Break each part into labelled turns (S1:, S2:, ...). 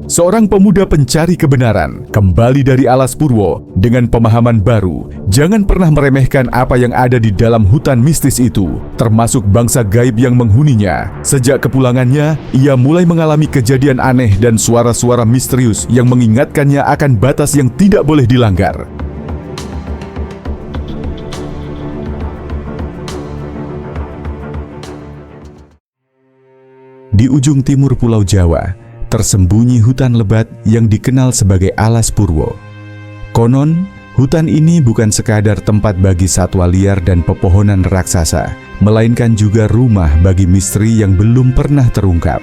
S1: Seorang pemuda pencari kebenaran kembali dari alas purwo dengan pemahaman baru. Jangan pernah meremehkan apa yang ada di dalam hutan mistis itu, termasuk bangsa gaib yang menghuninya. Sejak kepulangannya, ia mulai mengalami kejadian aneh dan suara-suara misterius yang mengingatkannya akan batas yang tidak boleh dilanggar. Di ujung timur Pulau Jawa, tersembunyi hutan lebat yang dikenal sebagai Alas Purwo. Konon, hutan ini bukan sekadar tempat bagi satwa liar dan pepohonan raksasa, melainkan juga rumah bagi misteri yang belum pernah terungkap.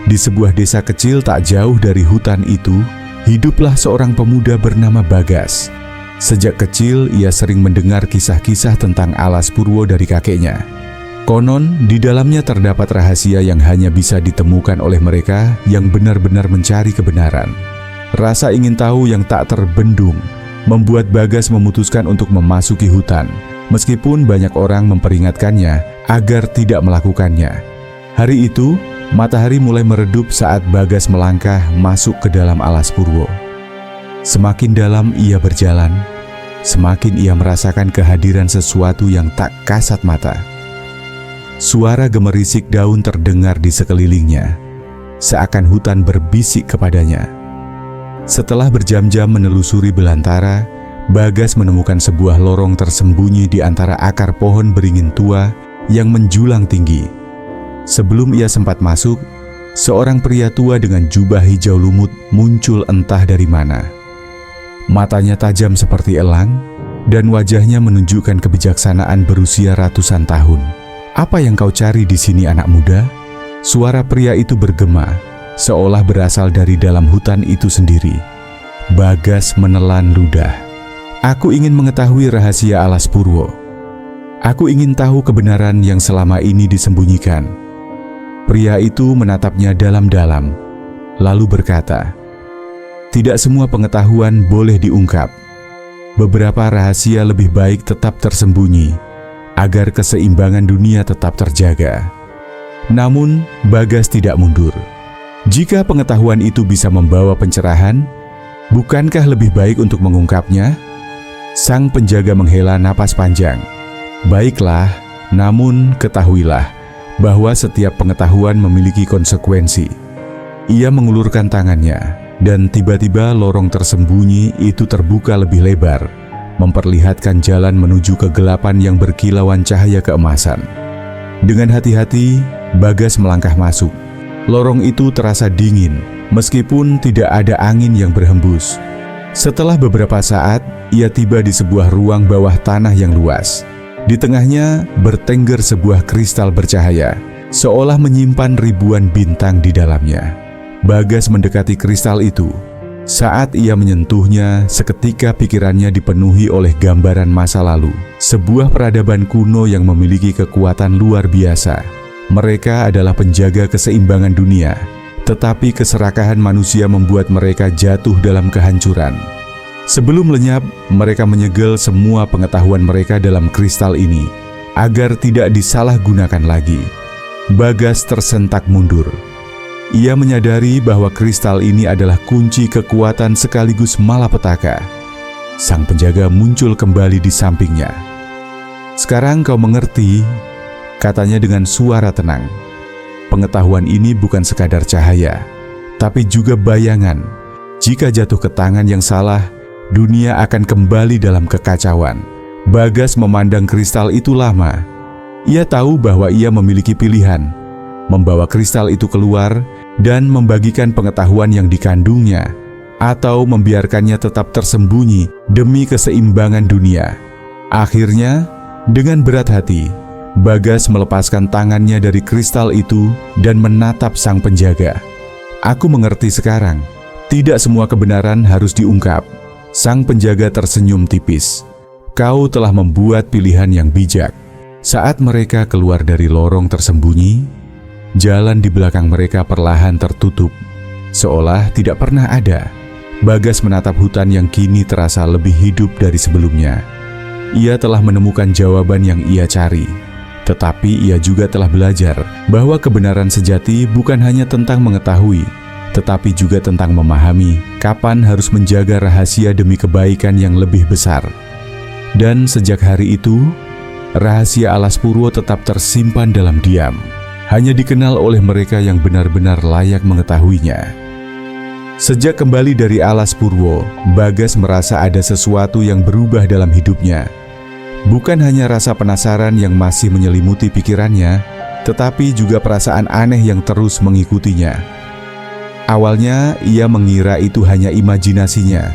S1: Di sebuah desa kecil tak jauh dari hutan itu, hiduplah seorang pemuda bernama Bagas. Sejak kecil, ia sering mendengar kisah-kisah tentang Alas Purwo dari kakeknya. Konon, di dalamnya terdapat rahasia yang hanya bisa ditemukan oleh mereka yang benar-benar mencari kebenaran. Rasa ingin tahu yang tak terbendung membuat Bagas memutuskan untuk memasuki hutan, meskipun banyak orang memperingatkannya agar tidak melakukannya. Hari itu, matahari mulai meredup saat Bagas melangkah masuk ke dalam Alas Purwo. Semakin dalam ia berjalan, semakin ia merasakan kehadiran sesuatu yang tak kasat mata. Suara gemerisik daun terdengar di sekelilingnya, seakan hutan berbisik kepadanya. Setelah berjam-jam menelusuri belantara, Bagas menemukan sebuah lorong tersembunyi di antara akar pohon beringin tua yang menjulang tinggi. Sebelum ia sempat masuk, seorang pria tua dengan jubah hijau lumut muncul entah dari mana. Matanya tajam seperti elang, dan wajahnya menunjukkan kebijaksanaan berusia ratusan tahun. "Apa yang kau cari di sini, anak muda?" Suara pria itu bergema, seolah berasal dari dalam hutan itu sendiri. Bagas menelan ludah. "Aku ingin mengetahui rahasia Alas Purwo. Aku ingin tahu kebenaran yang selama ini disembunyikan." Pria itu menatapnya dalam-dalam, lalu berkata, "Tidak semua pengetahuan boleh diungkap. Beberapa rahasia lebih baik tetap tersembunyi, agar keseimbangan dunia tetap terjaga." Namun, Bagas tidak mundur. Jika pengetahuan itu bisa membawa pencerahan, bukankah lebih baik untuk mengungkapnya? Sang penjaga menghela napas panjang. "Baiklah, namun ketahuilah bahwa setiap pengetahuan memiliki konsekuensi." Ia mengulurkan tangannya, dan tiba-tiba lorong tersembunyi itu terbuka lebih lebar, memperlihatkan jalan menuju kegelapan yang berkilauan cahaya keemasan. Dengan hati-hati, Bagas melangkah masuk. Lorong itu terasa dingin, meskipun tidak ada angin yang berhembus. Setelah beberapa saat, ia tiba di sebuah ruang bawah tanah yang luas. Di tengahnya bertengger sebuah kristal bercahaya, seolah menyimpan ribuan bintang di dalamnya. Bagas mendekati kristal itu. Saat ia menyentuhnya, seketika pikirannya dipenuhi oleh gambaran masa lalu, sebuah peradaban kuno yang memiliki kekuatan luar biasa. Mereka adalah penjaga keseimbangan dunia, tetapi keserakahan manusia membuat mereka jatuh dalam kehancuran. Sebelum lenyap, mereka menyegel semua pengetahuan mereka dalam kristal ini, agar tidak disalahgunakan lagi. Bagas tersentak mundur. Ia menyadari bahwa kristal ini adalah kunci kekuatan sekaligus malapetaka. Sang penjaga muncul kembali di sampingnya. "Sekarang kau mengerti," katanya dengan suara tenang. "Pengetahuan ini bukan sekadar cahaya, tapi juga bayangan. Jika jatuh ke tangan yang salah, dunia akan kembali dalam kekacauan." Bagas memandang kristal itu lama. Ia tahu bahwa ia memiliki pilihan: membawa kristal itu keluar dan membagikan pengetahuan yang dikandungnya, atau membiarkannya tetap tersembunyi demi keseimbangan dunia. Akhirnya, dengan berat hati, Bagas melepaskan tangannya dari kristal itu dan menatap sang penjaga. "Aku mengerti sekarang, tidak semua kebenaran harus diungkap." Sang penjaga tersenyum tipis. "Kau telah membuat pilihan yang bijak." Saat mereka keluar dari lorong tersembunyi, jalan di belakang mereka perlahan tertutup, seolah tidak pernah ada. Bagas menatap hutan yang kini terasa lebih hidup dari sebelumnya. Ia telah menemukan jawaban yang ia cari. Tetapi ia juga telah belajar bahwa kebenaran sejati bukan hanya tentang mengetahui, tetapi juga tentang memahami kapan harus menjaga rahasia demi kebaikan yang lebih besar. Dan sejak hari itu, rahasia alas purwo tetap tersimpan dalam diam, hanya dikenal oleh mereka yang benar-benar layak mengetahuinya. Sejak kembali dari alas purwo, Bagas merasa ada sesuatu yang berubah dalam hidupnya. Bukan hanya rasa penasaran yang masih menyelimuti pikirannya, tetapi juga perasaan aneh yang terus mengikutinya. Awalnya ia mengira itu hanya imajinasinya.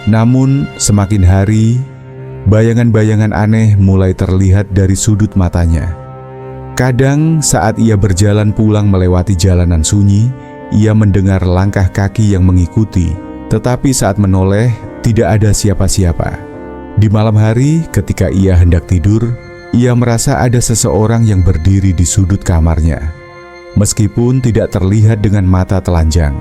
S1: Namun semakin hari, bayangan-bayangan aneh mulai terlihat dari sudut matanya. Kadang saat ia berjalan pulang melewati jalanan sunyi, ia mendengar langkah kaki yang mengikuti, tetapi saat menoleh tidak ada siapa-siapa. Di malam hari ketika ia hendak tidur, ia merasa ada seseorang yang berdiri di sudut kamarnya. Meskipun tidak terlihat dengan mata telanjang,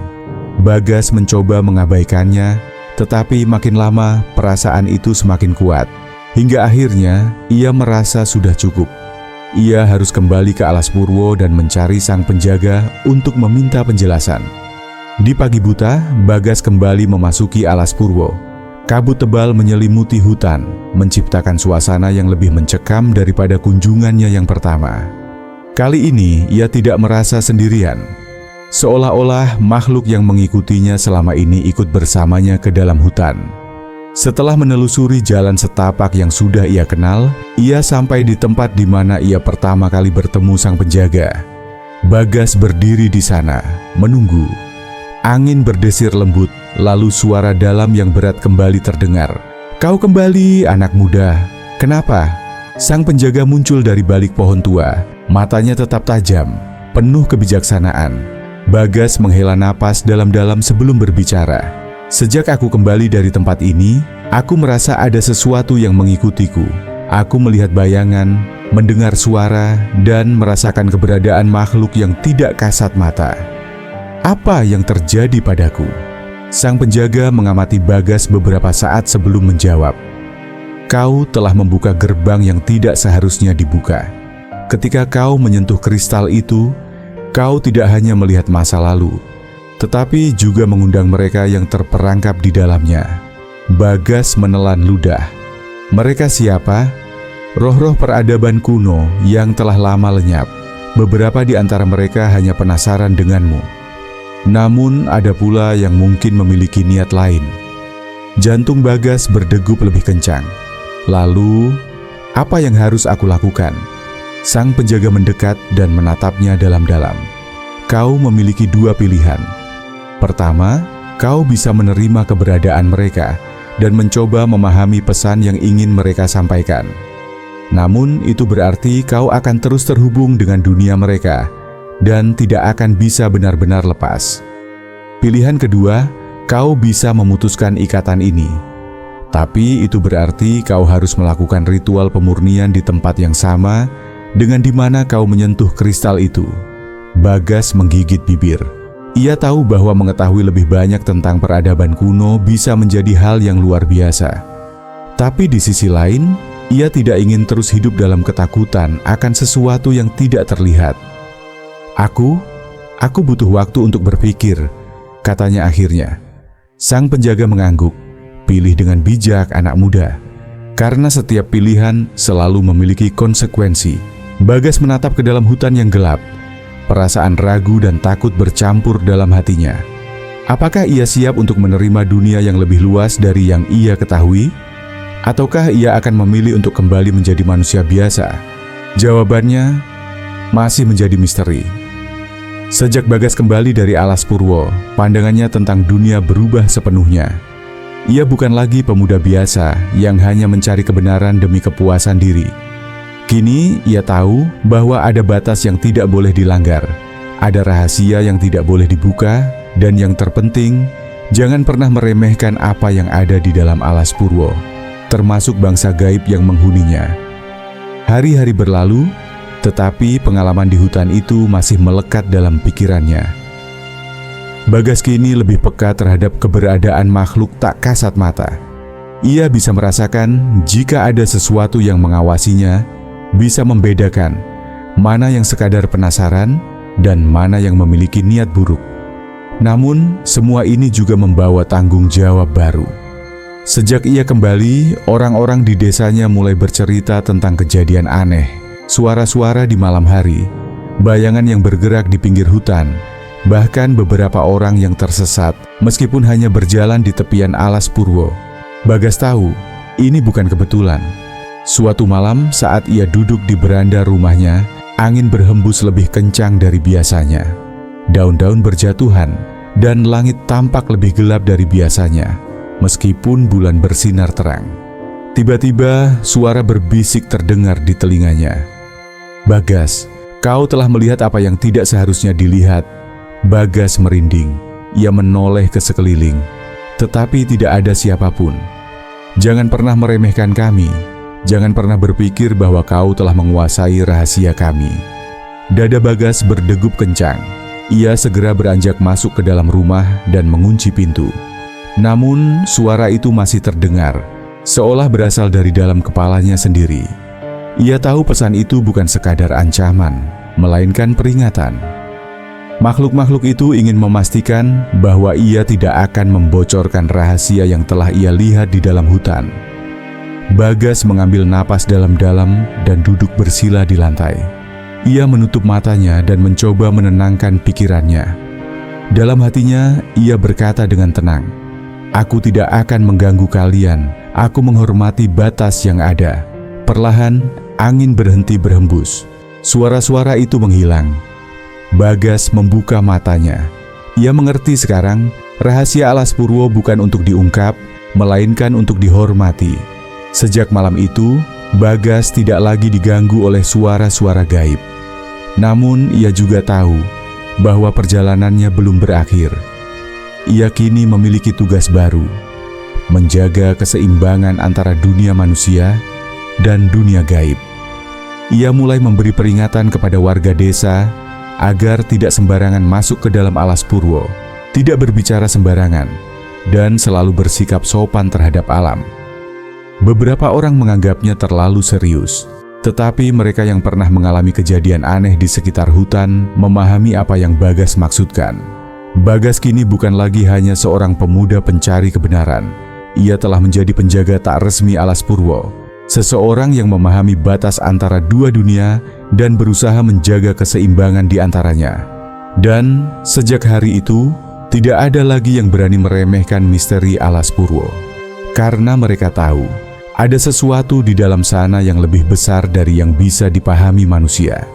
S1: Bagas mencoba mengabaikannya, tetapi makin lama perasaan itu semakin kuat. Hingga akhirnya ia merasa sudah cukup. Ia harus kembali ke alas purwo dan mencari sang penjaga untuk meminta penjelasan. Di pagi buta, Bagas kembali memasuki alas purwo. Kabut tebal menyelimuti hutan, menciptakan suasana yang lebih mencekam daripada kunjungannya yang pertama. Kali ini ia tidak merasa sendirian. Seolah-olah makhluk yang mengikutinya selama ini ikut bersamanya ke dalam hutan. Setelah menelusuri jalan setapak yang sudah ia kenal, ia sampai di tempat di mana ia pertama kali bertemu sang penjaga. Bagas berdiri di sana, menunggu. Angin berdesir lembut, lalu suara dalam yang berat kembali terdengar. "Kau kembali, anak muda. Kenapa?" Sang penjaga muncul dari balik pohon tua. Matanya tetap tajam, penuh kebijaksanaan. Bagas menghela napas dalam-dalam sebelum berbicara. "Sejak aku kembali dari tempat ini, aku merasa ada sesuatu yang mengikutiku. Aku melihat bayangan, mendengar suara, dan merasakan keberadaan makhluk yang tidak kasat mata. Apa yang terjadi padaku?" Sang penjaga mengamati Bagas beberapa saat sebelum menjawab. "Kau telah membuka gerbang yang tidak seharusnya dibuka. Ketika kau menyentuh kristal itu, kau tidak hanya melihat masa lalu, tetapi juga mengundang mereka yang terperangkap di dalamnya." Bagas menelan ludah. "Mereka siapa?" "Roh-roh peradaban kuno yang telah lama lenyap. Beberapa di antara mereka hanya penasaran denganmu. Namun ada pula yang mungkin memiliki niat lain." Jantung Bagas berdegup lebih kencang. "Lalu, apa yang harus aku lakukan?" Sang penjaga mendekat dan menatapnya dalam-dalam. "Kau memiliki dua pilihan. Pertama, kau bisa menerima keberadaan mereka dan mencoba memahami pesan yang ingin mereka sampaikan. Namun itu berarti kau akan terus terhubung dengan dunia mereka dan tidak akan bisa benar-benar lepas. Pilihan kedua, kau bisa memutuskan ikatan ini. Tapi itu berarti kau harus melakukan ritual pemurnian di tempat yang sama dengan di mana kau menyentuh kristal itu." Bagas menggigit bibir. Ia tahu bahwa mengetahui lebih banyak tentang peradaban kuno bisa menjadi hal yang luar biasa. Tapi di sisi lain, ia tidak ingin terus hidup dalam ketakutan akan sesuatu yang tidak terlihat. Aku butuh waktu untuk berpikir," katanya akhirnya. Sang penjaga mengangguk. "Pilih dengan bijak, anak muda. Karena setiap pilihan selalu memiliki konsekuensi." Bagas menatap ke dalam hutan yang gelap. Perasaan ragu dan takut bercampur dalam hatinya. Apakah ia siap untuk menerima dunia yang lebih luas dari yang ia ketahui? Ataukah ia akan memilih untuk kembali menjadi manusia biasa? Jawabannya masih menjadi misteri. Sejak Bagas kembali dari alas purwo, pandangannya tentang dunia berubah sepenuhnya. Ia bukan lagi pemuda biasa yang hanya mencari kebenaran demi kepuasan diri. Kini ia tahu bahwa ada batas yang tidak boleh dilanggar, ada rahasia yang tidak boleh dibuka, dan yang terpenting, jangan pernah meremehkan apa yang ada di dalam alas purwo, termasuk bangsa gaib yang menghuninya. Hari-hari berlalu, tetapi pengalaman di hutan itu masih melekat dalam pikirannya. Bagas kini lebih peka terhadap keberadaan makhluk tak kasat mata. Ia bisa merasakan jika ada sesuatu yang mengawasinya, bisa membedakan mana yang sekadar penasaran dan mana yang memiliki niat buruk. Namun, semua ini juga membawa tanggung jawab baru. Sejak ia kembali, orang-orang di desanya mulai bercerita tentang kejadian aneh, suara-suara di malam hari, bayangan yang bergerak di pinggir hutan, bahkan beberapa orang yang tersesat meskipun hanya berjalan di tepian alas purwo. Bagas tahu, ini bukan kebetulan. Suatu malam saat ia duduk di beranda rumahnya, angin berhembus lebih kencang dari biasanya. Daun-daun berjatuhan, dan langit tampak lebih gelap dari biasanya, meskipun bulan bersinar terang. Tiba-tiba, suara berbisik terdengar di telinganya. "Bagas, kau telah melihat apa yang tidak seharusnya dilihat." Bagas merinding. Ia menoleh ke sekeliling, tetapi tidak ada siapapun. "Jangan pernah meremehkan kami. Jangan pernah berpikir bahwa kau telah menguasai rahasia kami." Dada Bagas berdegup kencang. Ia segera beranjak masuk ke dalam rumah dan mengunci pintu. Namun, suara itu masih terdengar, seolah berasal dari dalam kepalanya sendiri. Ia tahu pesan itu bukan sekadar ancaman, melainkan peringatan. Makhluk-makhluk itu ingin memastikan bahwa ia tidak akan membocorkan rahasia yang telah ia lihat di dalam hutan. Bagas mengambil napas dalam-dalam dan duduk bersila di lantai. Ia menutup matanya dan mencoba menenangkan pikirannya. Dalam hatinya, ia berkata dengan tenang, "Aku tidak akan mengganggu kalian. Aku menghormati batas yang ada." Perlahan, angin berhenti berhembus. Suara-suara itu menghilang. Bagas membuka matanya. Ia mengerti sekarang, rahasia alas purwo bukan untuk diungkap, melainkan untuk dihormati. Sejak malam itu, Bagas tidak lagi diganggu oleh suara-suara gaib. Namun, ia juga tahu bahwa perjalanannya belum berakhir. Ia kini memiliki tugas baru, menjaga keseimbangan antara dunia manusia dan dunia gaib. Ia mulai memberi peringatan kepada warga desa agar tidak sembarangan masuk ke dalam alas purwo, tidak berbicara sembarangan, dan selalu bersikap sopan terhadap alam. Beberapa orang menganggapnya terlalu serius, tetapi mereka yang pernah mengalami kejadian aneh di sekitar hutan memahami apa yang Bagas maksudkan. Bagas kini bukan lagi hanya seorang pemuda pencari kebenaran. Ia telah menjadi penjaga tak resmi alas purwo, seseorang yang memahami batas antara dua dunia dan berusaha menjaga keseimbangan di antaranya. Dan sejak hari itu, tidak ada lagi yang berani meremehkan misteri alas purwo, karena mereka tahu ada sesuatu di dalam sana yang lebih besar dari yang bisa dipahami manusia.